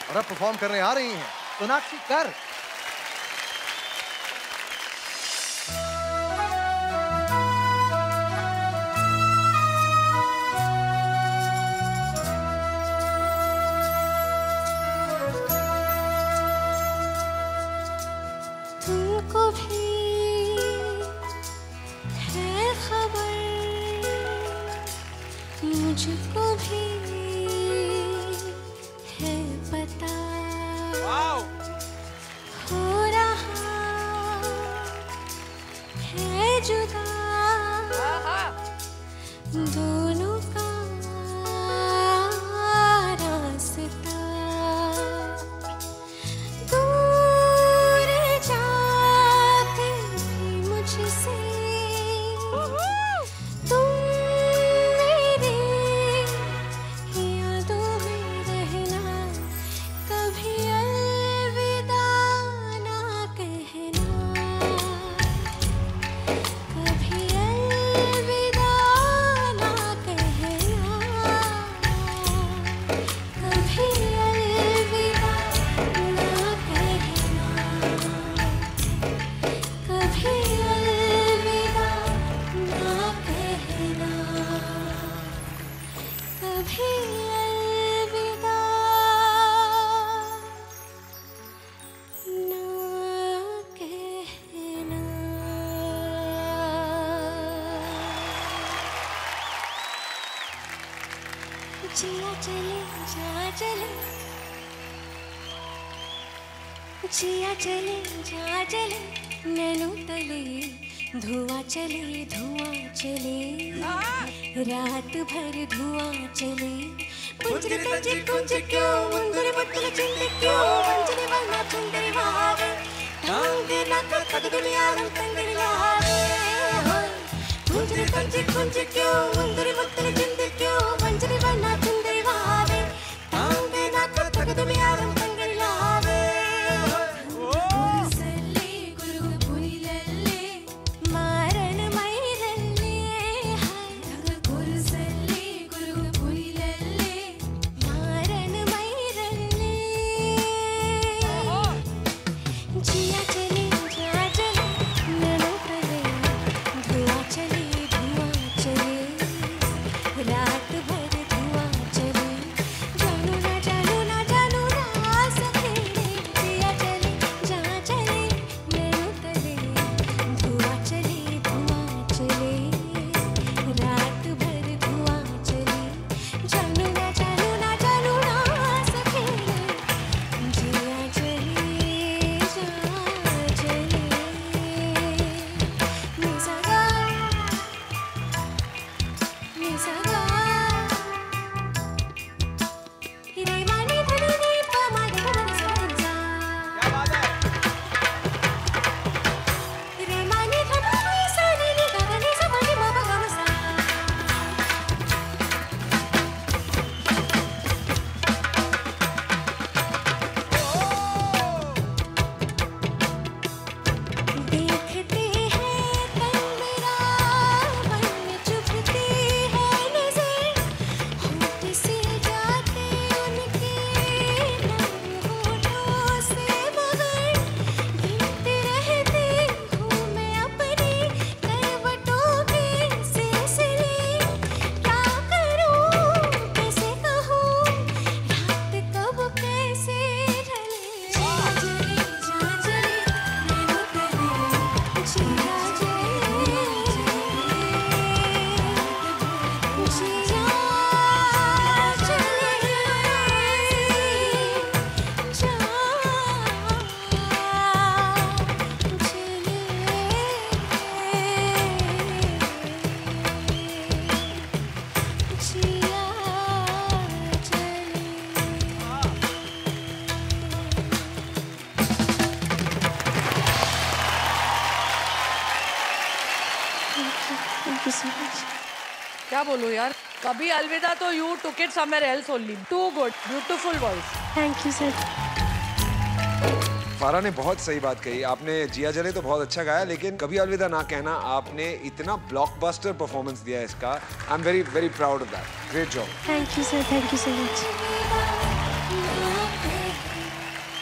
और अब परफॉर्म करने आ रही हैं सोनाक्षी कर। तुमको भी है खबर, मुझको भी है पता, हो रहा है जुदा दोनों का रास्ता। दूर जाके भी मुझसे तुम मेरी यादों में रहना, कभी अलविदा ना कहना, कभी अलविदा ना कहना, कभी अलविदा ना कहना, कभी अलविदा ना कहना, कभी अलविदा ना कहना। जिया चले जा चले, जिया चले जा चले, नैनों तले धुआं चले रात भर धुआं चले। पुंजरे तंजे कुंज क्यों मुंदरे बत्तले चिंदे क्यों मंजरे वरना चुंदरे वहावे टांगे नाक तक दुनिया रंग तंगरे लहावे। पुंजरे तंजे कुंज क्यों मुंदरे बत्तले चिंदे क्यों मंजरे वरना चुंदरे वहावे टांगे नाक तक दुनिया रंग तंगरे लहावे। जिया चले जा चले, नैनों तले धुआं चले रात भर धुआं चले। जानू ना जानू ना सके, जिया चले जा चले, नैनों तले धुआं चले रात भर धुआं चले। जानू ना सके, जिया चले देखते हैं तन मेरा मन चुभती है नजर, होठ से जाते उनके नम होठों से मगर गिनती रहती हूँ मैं अपनी करवटों के सिलसिले। क्या करूँ कैसे कहूँ रात कब कैसे ढले। जा चले नैनों तले जिया चले, जिया Thank you so much. क्या बोलूं यार, कभी अलविदा तो you took it somewhere else only. Too good, beautiful voice. Thank you sir. फारा ने बहुत सही बात कही। आपने जिया जले तो बहुत अच्छा गाया, लेकिन कभी अलविदा ना कहना आपने इतना ब्लॉकबस्टर परफॉर्मेंस दिया है इसका। I am very very proud of that. Great job. Thank you sir. Thank you so much.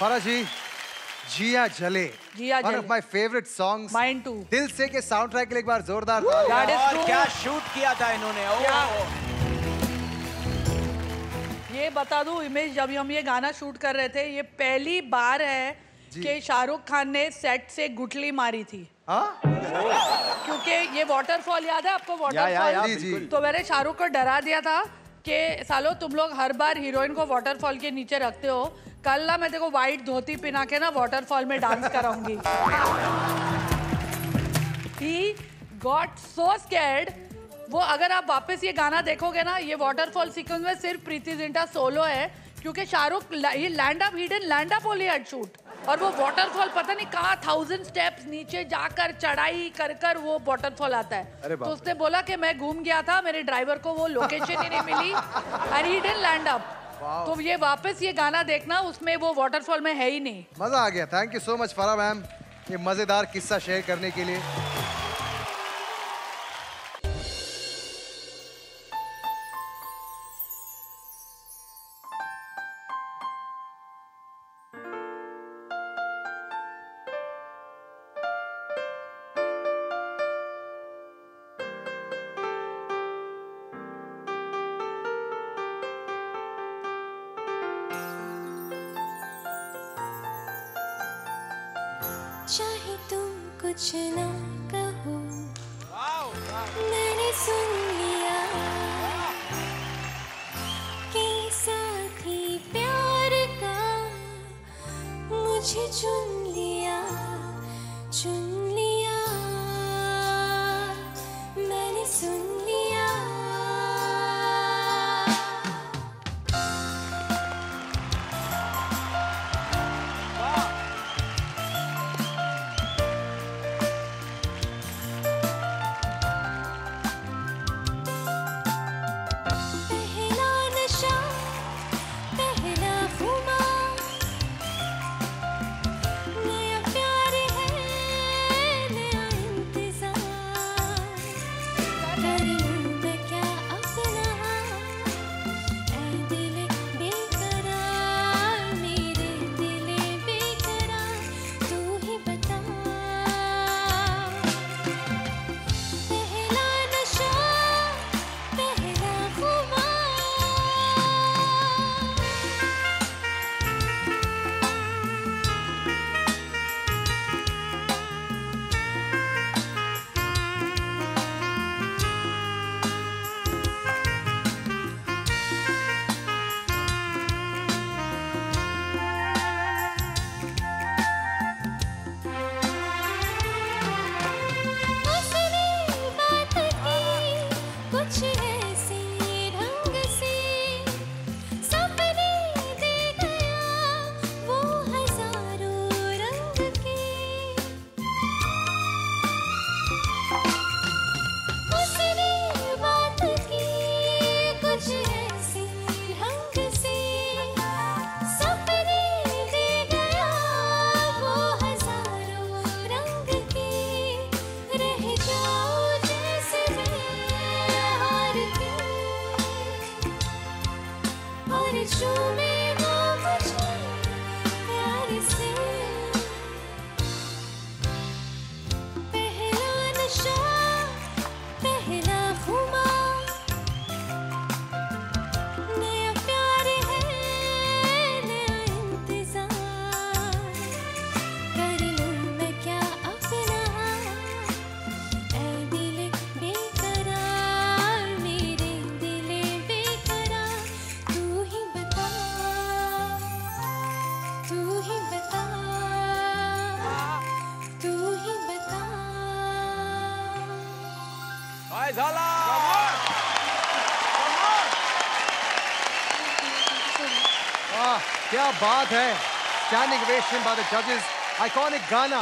फरा जी, जिया जले, जिया one जले। of my favorite songs, Mine too। दिल से के साउंड ट्रैक के लिए एक बार जोरदार That is और true। क्या शूट किया था इन्होंने। ये बता दूं इमेज, जब हम ये गाना शूट कर रहे थे, ये पहली बार है कि शाहरुख खान ने सेट से गुठली मारी थी। हाँ? क्योंकि ये वाटरफॉल याद है आपको? वाटरफॉल, जी। तो मैंने शाहरुख को डरा दिया था कि सालो तुम लोग हर बार हीरोइन को वाटरफॉल के नीचे रखते हो, कल ना मैं देखो वाइट धोती पहना के ना वाटरफॉल में dance कराऊंगी। He got so scared। वो अगर आप वापस ये गाना देखोगे ना, ये वाटरफॉल सीक्वेंस में सिर्फ प्रीति जिंटा सोलो है, क्योंकि शाहरुख ये land up only had shoot, और वो वाटरफॉल पता नहीं कहाँ 1000 स्टेप्स नीचे जाकर चढ़ाई कर कर वो वाटरफॉल आता है। तो उसने बोला कि मैं घूम गया था, मेरे ड्राइवर को वो लोकेशन ही नहीं मिली, and he didn't land up. तो ये वापस ये गाना देखना, उसमें वो वाटरफॉल में है ही नहीं। मजा आ गया। थैंक यू सो मच फरा मैम, ये मजेदार किस्सा शेयर करने के लिए। चाहे तुम कुछ ना कहो, मैंने सुन लिया कि साथी प्यार का मुझे चुन लिया, मैंने सुन लिया। क्या बात है। Standing ovation by the judges. Iconic गाना,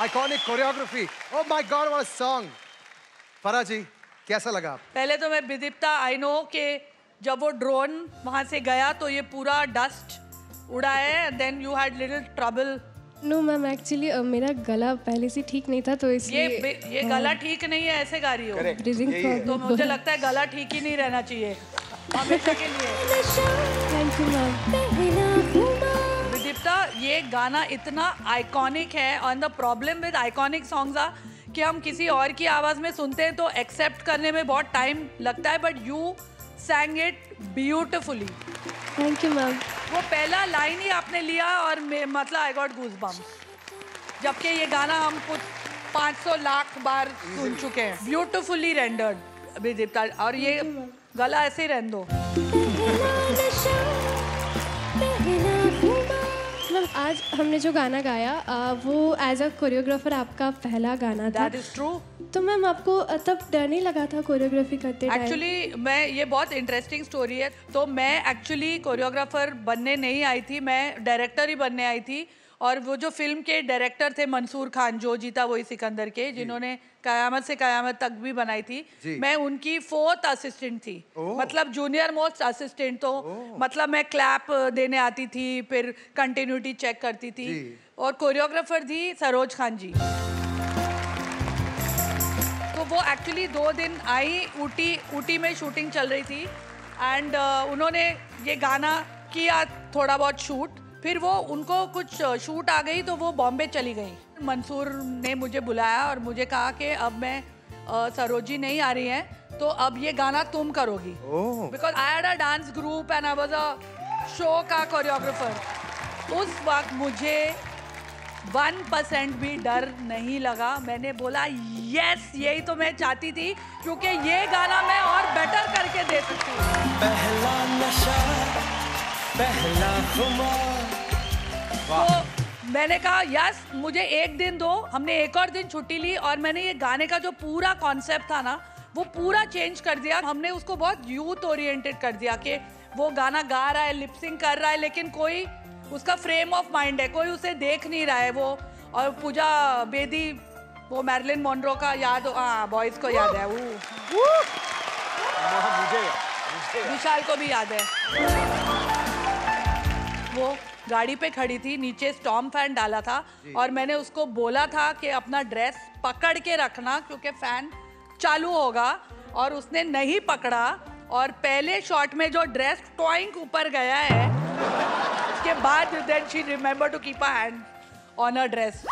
iconic choreography. Oh my God, what a song. फरा जी, कैसा लगा? पहले तो मैं विदिप्ता, आई नो कि जब वो ड्रोन वहां से गया तो ये पूरा डस्ट उड़ा है, then you had little trouble. No ma'am, actually मेरा गला पहले से ठीक नहीं था, तो इसलिए ये गला ठीक नहीं है, ऐसे गा रही हो। ब्रीदिंग तो मुझे लगता है गला ठीक ही नहीं रहना चाहिए हमेशा के लिए। Thank you ma'am. विदिप्ता, ये गाना इतना आइकॉनिक है और the problem with iconic songs आ कि हम किसी और की आवाज़ में सुनते हैं तो एक्सेप्ट करने में बहुत टाइम लगता है, but you सैंग it beautifully. Thank you ma'am. वो पहला लाइन ही आपने लिया और मतलब आई गॉट गूज़बम्प्स, जबकि ये गाना हम कुछ 500 लाख बार सुन चुके हैं। ब्यूटिफुली रेंडर्ड विदिता, और ये गला ऐसे ही रहने दो। मैम आज हमने जो गाना गाया वो एज अ कोरियोग्राफर आपका पहला गाना था। That is true. तो मैम आपको तब डर नहीं लगा था कोरियोग्राफी करते टाइम? एक्चुअली मैं, ये बहुत इंटरेस्टिंग स्टोरी है। तो मैं एक्चुअली कोरियोग्राफर बनने नहीं आई थी, मैं डायरेक्टर ही बनने आई थी। और वो जो फिल्म के डायरेक्टर थे मंसूर खान, जो जीता वही सिकंदर के, जिन्होंने कयामत से कयामत तक भी बनाई थी, मैं उनकी 4th असिस्टेंट थी, मतलब जूनियर मोस्ट असिस्टेंट। तो मतलब मैं क्लैप देने आती थी, फिर कंटिन्यूटी चेक करती थी, और कोरियोग्राफर थी सरोज खान जी। तो वो एक्चुअली 2 दिन आई, ऊटी में शूटिंग चल रही थी, एंड उन्होंने ये गाना किया थोड़ा बहुत शूट, फिर वो उनको कुछ शूट आ गई तो वो बॉम्बे चली गई। मंसूर ने मुझे बुलाया और मुझे कहा कि अब मैं सरोजी नहीं आ रही हैं तो अब ये गाना तुम करोगी, because I had a dance group and I was a show का कोरियोग्राफर। उस वक्त मुझे 1% भी डर नहीं लगा। मैंने बोला यस, यही तो मैं चाहती थी, क्योंकि ये गाना मैं और बेटर करके दे सकती हूँ। पहला नशा, पहला खुमार। तो मैंने कहा यस, मुझे एक दिन दो। हमने एक और दिन छुट्टी ली और मैंने ये गाने का जो पूरा कॉन्सेप्ट था ना, वो पूरा चेंज कर दिया। हमने उसको बहुत यूथ ओरिएंटेड कर दिया कि वो गाना गा रहा है, लिपसिंग कर रहा है, लेकिन कोई उसका फ्रेम ऑफ माइंड है, कोई उसे देख नहीं रहा है। वो और पूजा बेदी, वो मैरिलिन मोनरो का याद, हाँ बॉयज को याद है, वो विशाल को भी याद है। वो गाड़ी पे खड़ी थी, नीचे स्टॉर्म फैन डाला था और मैंने उसको बोला था कि अपना ड्रेस पकड़ के रखना क्योंकि फैन चालू होगा, और उसने नहीं पकड़ा और पहले शॉट में जो ड्रेस टॉइंग ऊपर गया है, उसके बाद then she remember to keep a hand on a dress.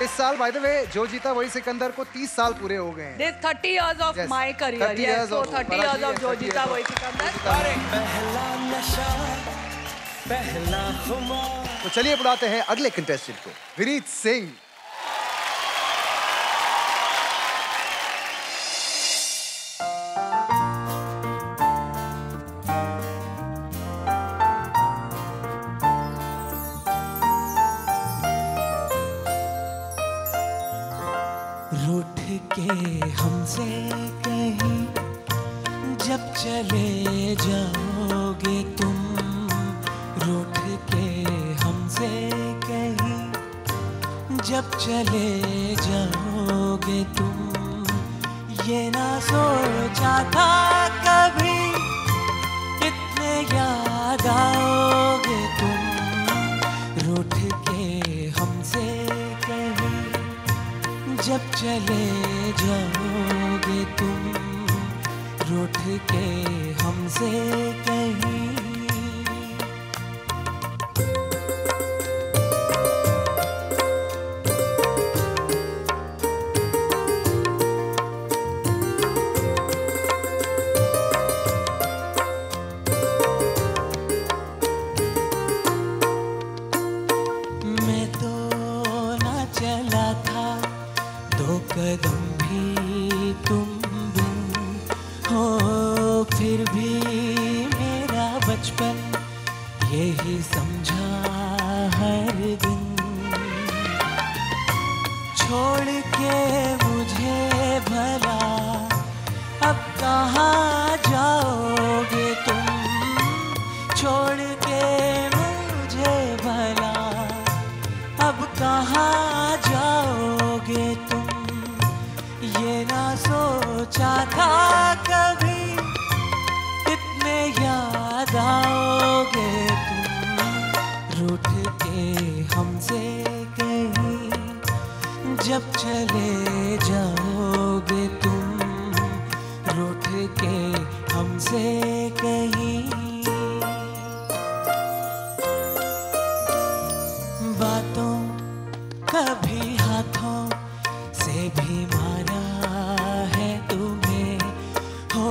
इस साल बाय द वे जो जीता वही सिकंदर को 30 साल पूरे हो गए हैं। This 30 years of my career. Yes, so 30 years of जो जीता वही सिकंदर। पहला नशा, पहला खुमार। तो चलिए बुलाते हैं अगले कंटेस्टेंट को, विनीत सिंह। रूठ के हमसे कहीं जब चले जाओगे तुम, रूठ के हमसे कहीं जब चले जाओगे तुम, ये ना सोचा था कभी इतने याद आओगे तुम, रूठ के हमसे कहीं जब चले जाओगे तुम, रूठ के हमसे कहीं। मैं तो ना चला था 2 कदम भी तुम बिन, हो फिर भी मेरा बचपन यही समझा हर दिन, छोड़ के मुझे भला अब कहाँ जाओगे तुम, छोड़ के मुझे भला अब कहाँ जाओगे तुम, ये ना सोचा था कभी इतने याद आओगे तुम, रूठ के हमसे कहीं जब चले जाओगे तुम, रूठ के हमसे कहीं। मारा है तुम्हें, हो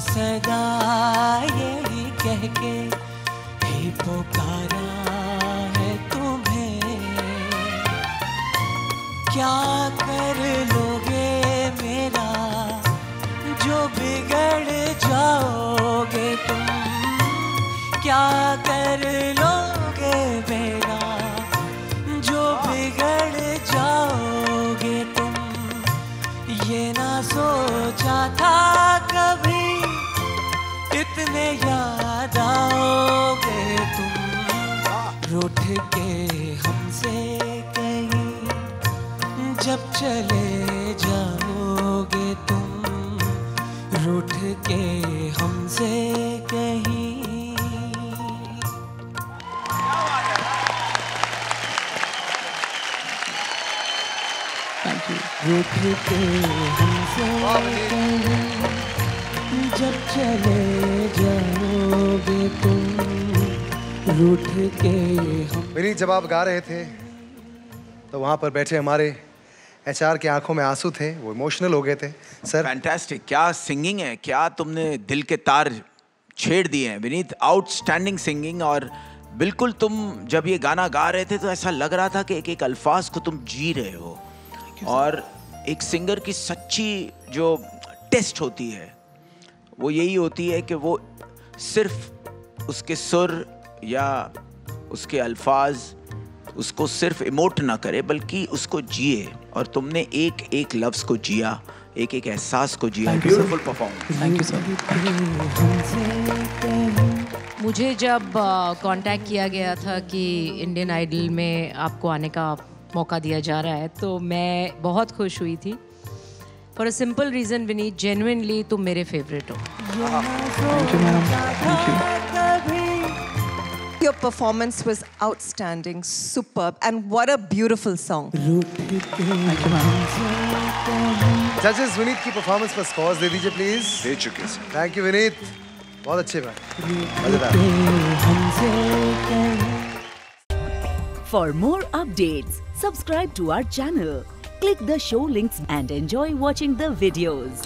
सदा यही कह के ही पुकारा है तुम्हें। क्या कर लोगे मेरा जो बिगड़ जाओगे तुम, क्या कर लोगे मेरा जो बिगड़ जाओगे तुम। ये ना सोचा था कभी इतने याद आओगे तुम, रूठ के हमसे कहीं जब चले जाओगे तुम, रूठ के हमसे कहीं। रूठ के हमसे कहीं जब चले जाओगे तुम, रूठ के हम। विनीत, जब आप गा रहे थे तो वहाँ पर बैठे हमारे HR की आंखों में आंसू थे, वो इमोशनल हो गए थे सर। फैंटास्टिक, क्या सिंगिंग है, क्या तुमने दिल के तार छेड़ दिए हैं विनीत, आउटस्टैंडिंग सिंगिंग। और बिल्कुल तुम जब ये गाना गा रहे थे तो ऐसा लग रहा था कि एक एक अल्फाज को तुम जी रहे हो। और एक सिंगर की सच्ची जो टेस्ट होती है वो यही होती है कि वो सिर्फ उसके सुर या उसके अल्फाज उसको सिर्फ इमोट ना करे बल्कि उसको जिए। और तुमने एक एक लफ्ज़ को जिया, एक एक एहसास को जिया। Beautiful performance. Thank you sir. मुझे जब कांटेक्ट किया गया था कि इंडियन आइडल में आपको आने का मौका दिया जा रहा है तो मैं बहुत खुश हुई थी। For a simple reason Vineet, genuinely तुम मेरे फेवरेट हो। Thank you madam, thank you. Your performance was outstanding, superb, and what a beautiful song. जजेस, विनीत की परफॉर्मेंस पर स्कोर्स दे दीजिए प्लीज। दे चुके सर। थैंक यू विनीत, बहुत अच्छे बात, मजेदार। For more updates, subscribe to our channel, click the show links and enjoy watching the videos.